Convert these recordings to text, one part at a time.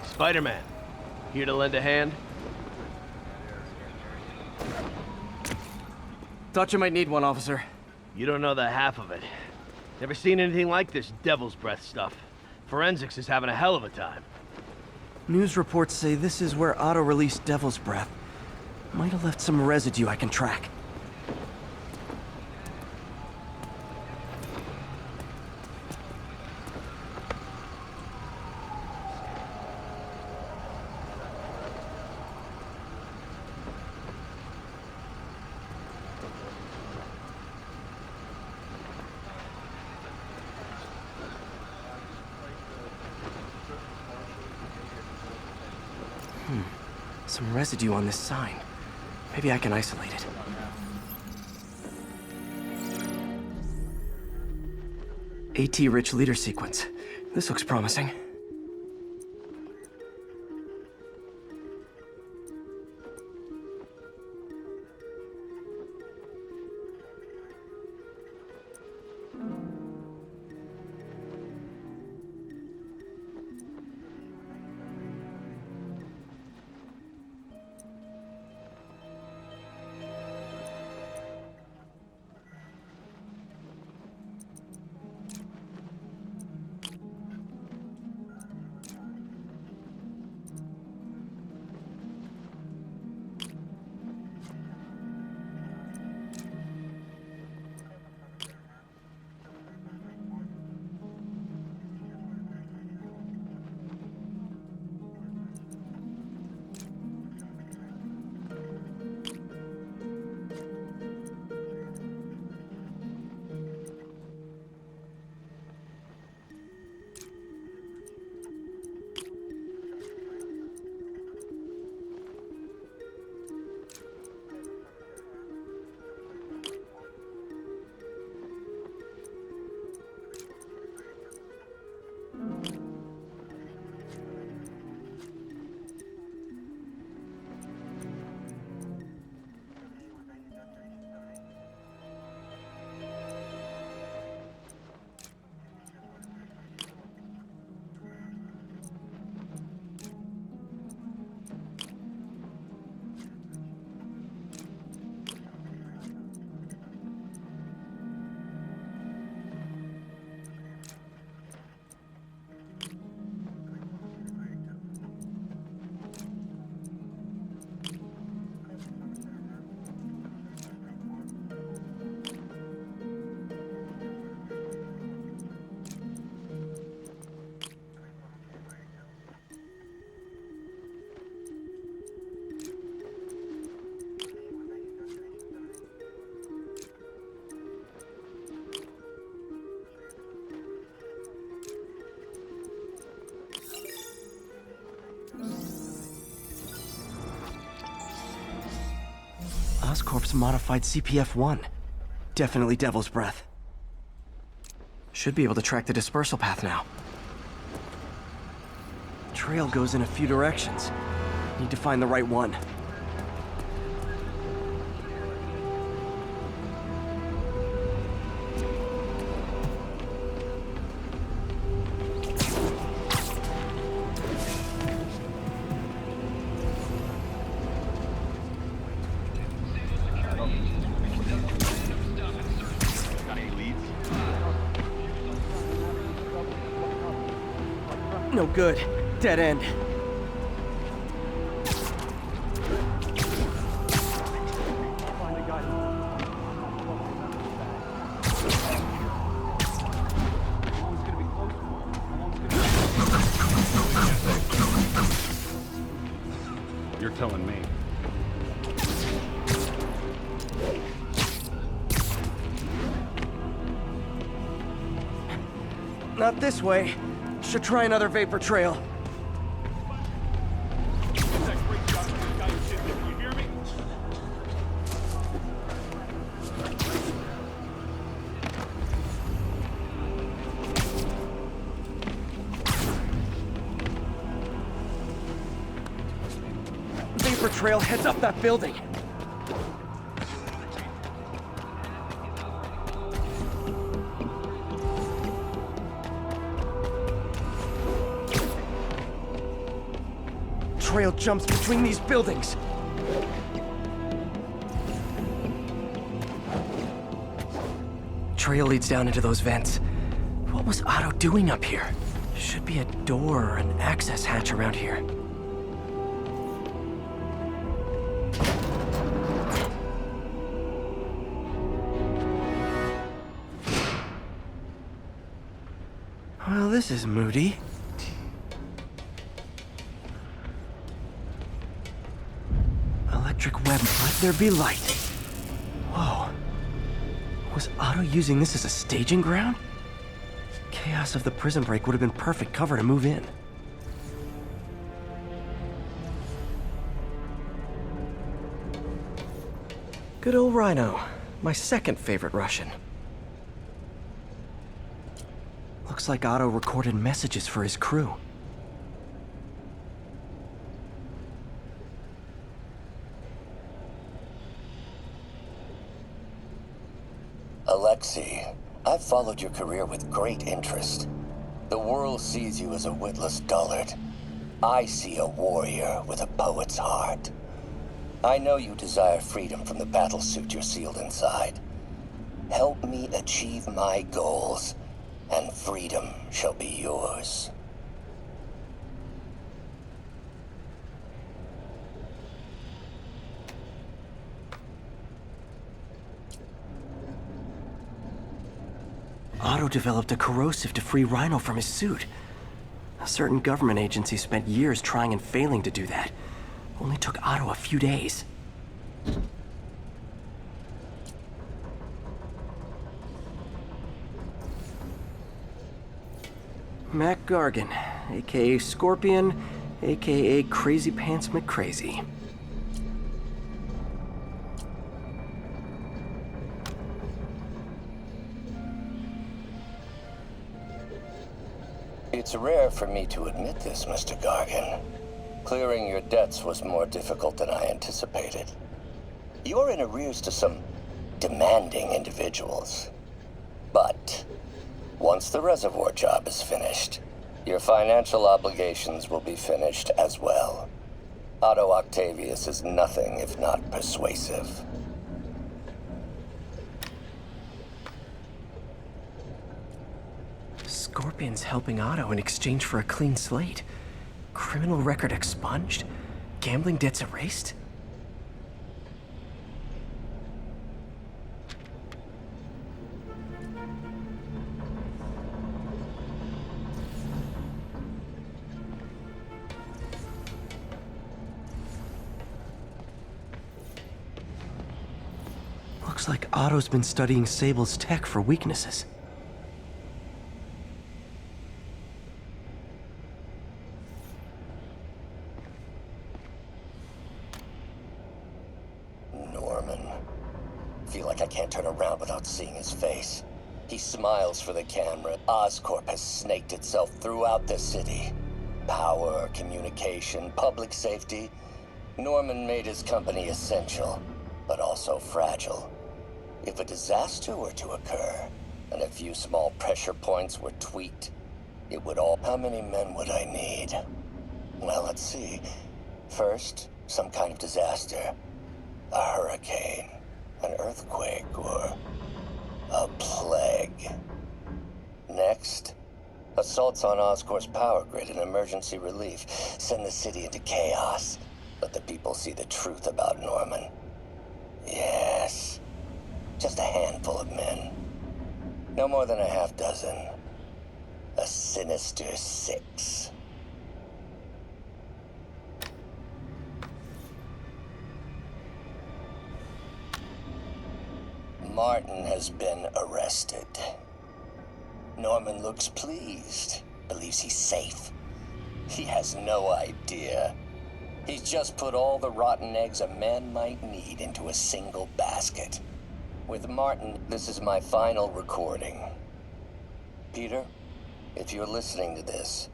Spider-Man, here to lend a hand? Thought you might need one, officer. You don't know the half of it. Never seen anything like this devil's breath stuff. Forensics is having a hell of a time. News reports say this is where Otto released Devil's Breath. Might have left some residue I can track. Some residue on this sign. Maybe I can isolate it. AT-rich leader sequence. This looks promising. Oscorp's modified CPF-1. Definitely Devil's Breath. Should be able to track the dispersal path now. Trail goes in a few directions. Need to find the right one. No good. Dead end. You're telling me. Not this way. Should try another vapor trail. Vapor trail heads up that building. trail jumps between these buildings. Trail leads down into those vents. What was Otto doing up here? Should be a door or an access hatch around here. Well, this is moody. Electric web, let there be light. Whoa. Was Otto using this as a staging ground? Chaos of the prison break would have been perfect cover to move in. Good old Rhino. My second favorite Russian. Looks like Otto recorded messages for his crew. Alexei, I've followed your career with great interest. The world sees you as a witless dullard. I see a warrior with a poet's heart. I know you desire freedom from the battlesuit you're sealed inside. Help me achieve my goals, and freedom shall be yours. Otto developed a corrosive to free Rhino from his suit. A certain government agency spent years trying and failing to do that. Only took Otto a few days. Mac Gargan, aka Scorpion, aka Crazy Pants McCrazy. It's rare for me to admit this, Mr. Gargan. Clearing your debts was more difficult than I anticipated. You're in arrears to some demanding individuals. But once the reservoir job is finished, your financial obligations will be finished as well. Otto Octavius is nothing if not persuasive. Scorpion's helping Otto in exchange for a clean slate. Criminal record expunged? Gambling debts erased? Looks like Otto's been studying Sable's tech for weaknesses. Feel like I can't turn around without seeing his face. He smiles for the camera. Oscorp has snaked itself throughout the city. Power, communication, public safety. Norman made his company essential, but also fragile. If a disaster were to occur, and a few small pressure points were tweaked, it would all... How many men would I need? Well, let's see. First, some kind of disaster. A hurricane. An earthquake, or a plague. Next, assaults on Oscorp's power grid and emergency relief send the city into chaos. Let the people see the truth about Norman. Yes, just a handful of men. No more than a half dozen. A Sinister Six. Martin has been arrested. Norman looks pleased, believes he's safe. He has no idea. He's just put all the rotten eggs a man might need into a single basket. With Martin, this is my final recording. Peter, if you're listening to this,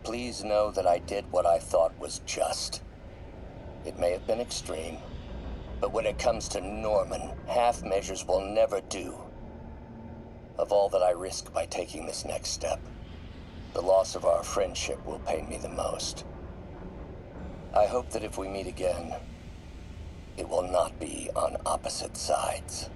please know that I did what I thought was just. It may have been extreme, but when it comes to Norman, half measures will never do. Of all that I risk by taking this next step, the loss of our friendship will pain me the most. I hope that if we meet again, it will not be on opposite sides.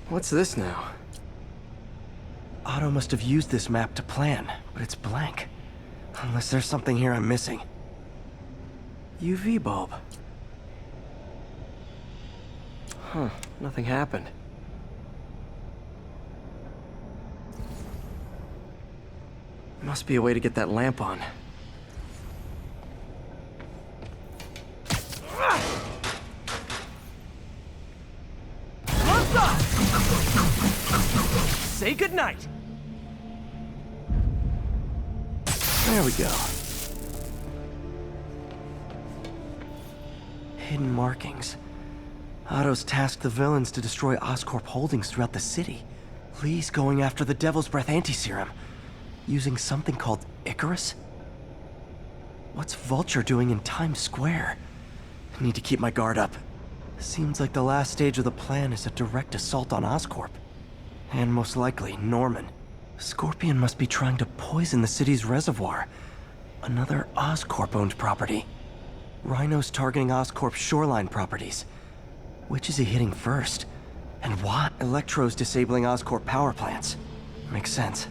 What's this now? Otto must have used this map to plan, but it's blank. Unless there's something here I'm missing. UV bulb. Huh, nothing happened. Must be a way to get that lamp on. Say goodnight! There we go. Hidden markings. Otto's tasked the villains to destroy Oscorp holdings throughout the city. Lee's going after the Devil's Breath anti-serum, using something called Icarus? What's Vulture doing in Times Square? I need to keep my guard up. Seems like the last stage of the plan is a direct assault on Oscorp. And most likely, Norman. Scorpion must be trying to poison the city's reservoir. Another Oscorp-owned property. Rhino's targeting Oscorp's shoreline properties. Which is he hitting first? And why? Electro's disabling Oscorp power plants. Makes sense.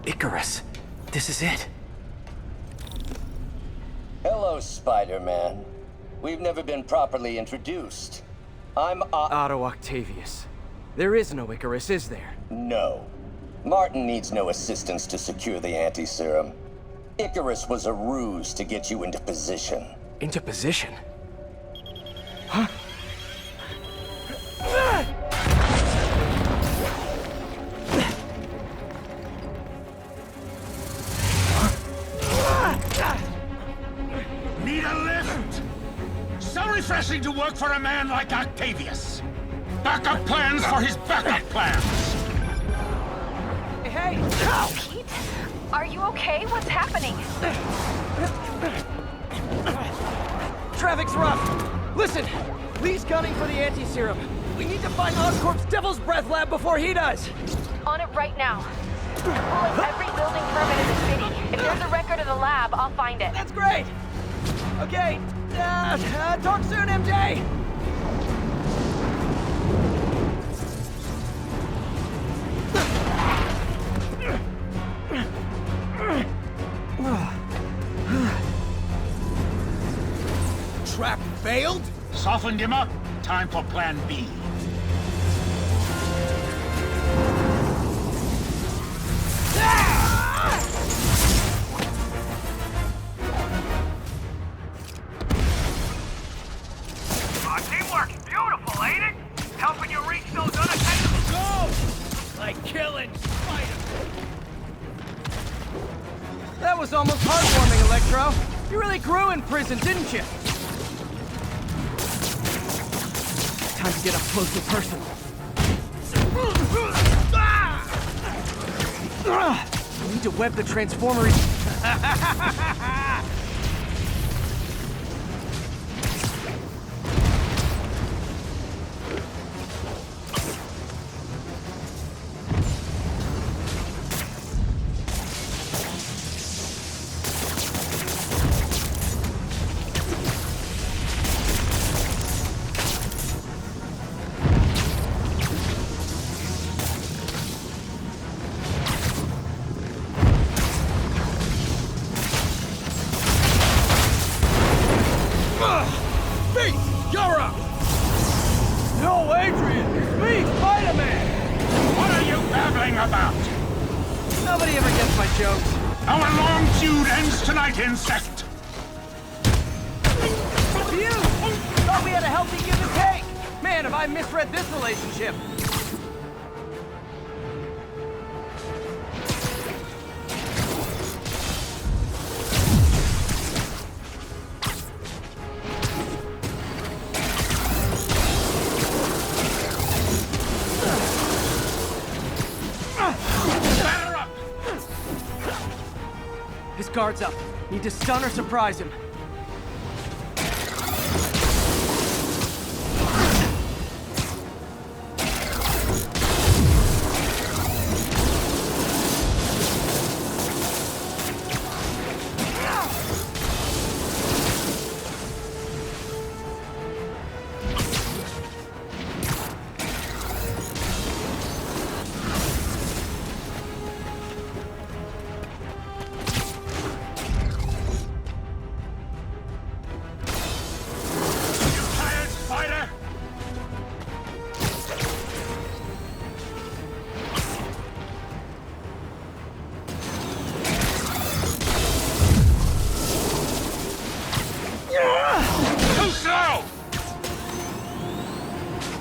Icarus. This is it. Hello, Spider-Man. We've never been properly introduced. I'm Otto Octavius. There is no Icarus, is there? No. Martin needs no assistance to secure the anti-serum. Icarus was a ruse to get you into position. Into position? Huh? Need a lift? So refreshing to work for a man like Octavius. Backup plans for his backup plans. Hey! Pete? Are you okay? What's happening? Traffic's rough. Listen, Lee's gunning for the anti-serum. We need to find Oscorp's Devil's Breath lab before he does. On it right now. I'm pulling every building permit in the city. If there's a record of the lab, I'll find it. That's great. Okay, talk soon, MJ. Trap failed? Softened him up. Time for plan B. Teamwork, beautiful, ain't it? Helping you reach those unattainable goals! Like killing spiders. That was almost heartwarming, Electro. You really grew in prison, didn't you? Time to get up close and personal. I need to web the transformer. You're up! No, Adrian! It's me, Spider-Man! What are you babbling about? Nobody ever gets my jokes. Our long feud ends tonight, insect! understand if I misread this relationship. Batter up! His guard's up. Need to stun or surprise him.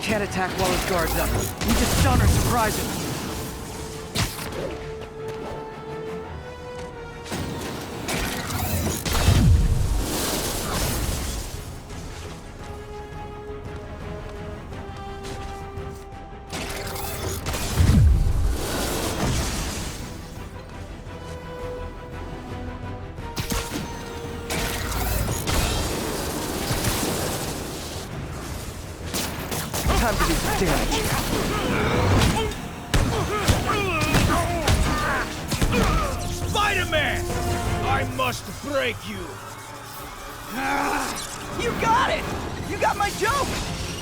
Can't attack while his guard's up. Need to stun or surprise him. Time to do some damage. Spider-Man! I must break you. You got it! You got my joke!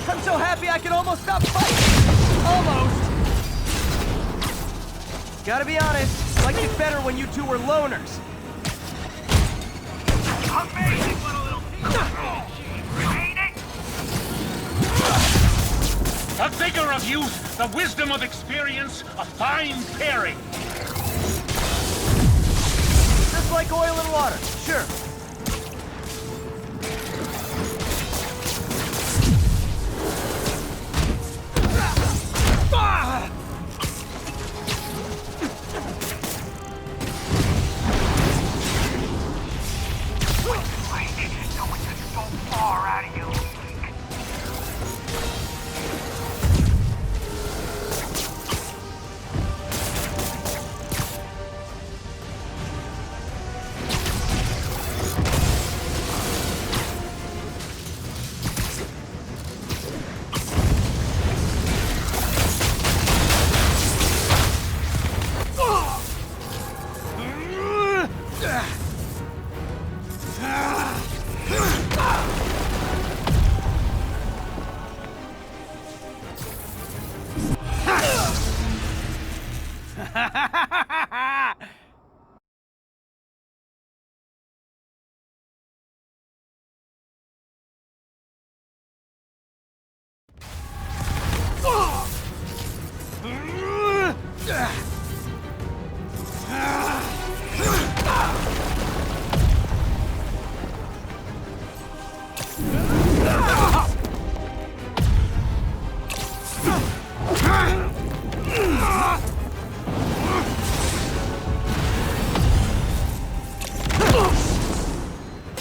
I'm so happy I can almost stop fighting! Almost! Gotta be honest, liked it better when you two were loners. Amazing what a little piece of ain't it? The vigor of youth, the wisdom of experience, a fine pairing. Just like oil and water, sure.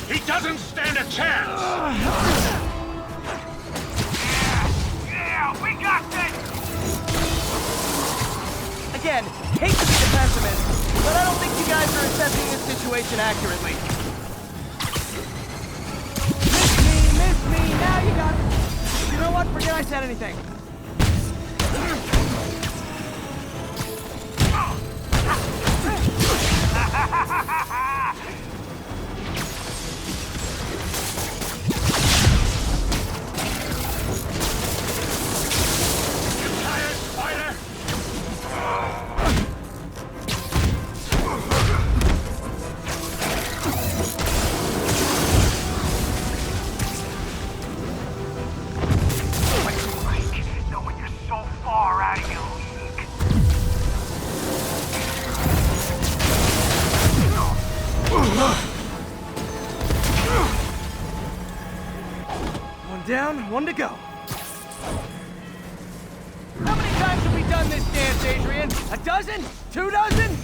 He doesn't stand a chance! Yeah, we got this! Again, hate to be the pessimist, but I don't think you guys are assessing this situation accurately. Miss me, now you got it. You know what? Forget I said anything. One down, one to go. run this dance, Adrian? A dozen? 2 dozen?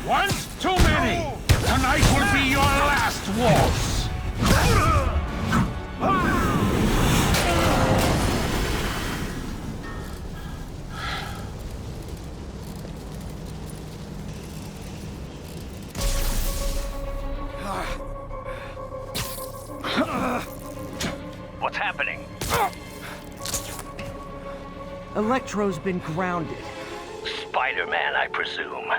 One's too many! Tonight will be your last waltz! What's happening? Electro's been grounded. Spider-Man, I presume.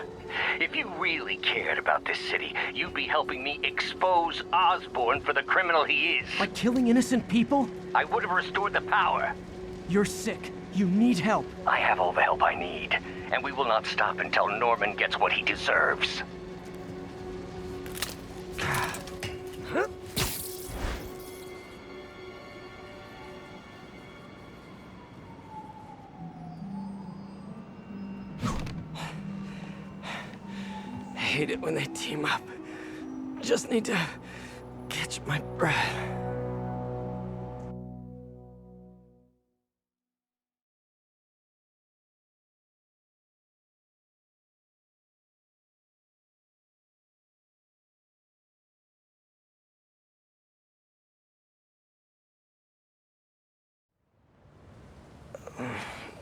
If you really cared about this city, you'd be helping me expose Osborn for the criminal he is. By killing innocent people? I would have restored the power. You're sick. You need help. I have all the help I need, and we will not stop until Norman gets what he deserves. I hate it when they team up. Just need to catch my breath.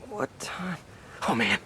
What time? Oh man,